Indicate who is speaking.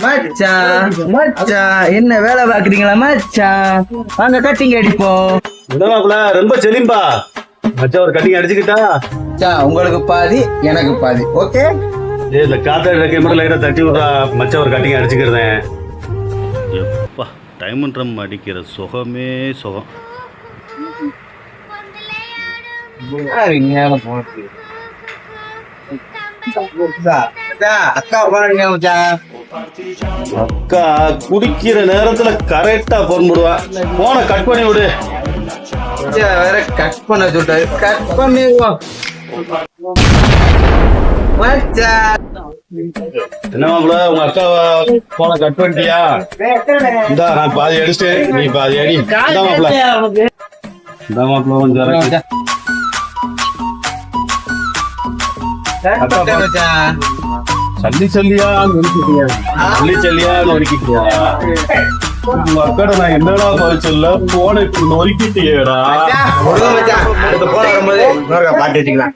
Speaker 1: மச்சான் மச்சான் என்ன வேலை பாக்குறீங்களா மச்சான்? வாங்க கட்டிங் அடிப்போம்.
Speaker 2: ரொம்ப செலிம்பா மச்சான் ஒரு கட்டிங் அடிச்சுக்கிட்டா
Speaker 1: உங்களுக்கு பாதி எனக்கு பாதி. ஓகே
Speaker 2: இந்த காத்தாடி மட்டும் லைட்டா தட்டி விட்றா மச்சான் ஒரு கட்டிங் அடிச்சுக்கிறேன். எப்பா டைமண்ட் ரம் அடிக்கிற சுகமே சுகம். அக்கா குடிக்கிற நேரத்துல கரெக்டா போன் போடுவா. போனை கட் பண்ணி விடு.
Speaker 1: வேற கட் பண்ண சொல்றாரு. கட் பண்ணிடுவோம்.
Speaker 2: என்ன மாப்பிள உங்க அக்காவை போனை கட் பண்ணிட்டியா? இந்தா நான் பாதி அடிச்சிட்டேன், நீ பாதி அடி. இந்த மாப்பிள கொஞ்சம் சல்லி சொல்லியா நொறுக்கிட்டியா? உங்க அக்காட நான் என்னடா பதில் சொல்ல போனை நொறுக்கிட்டியேடா.
Speaker 1: பாட்டு வச்சுக்கலாம்.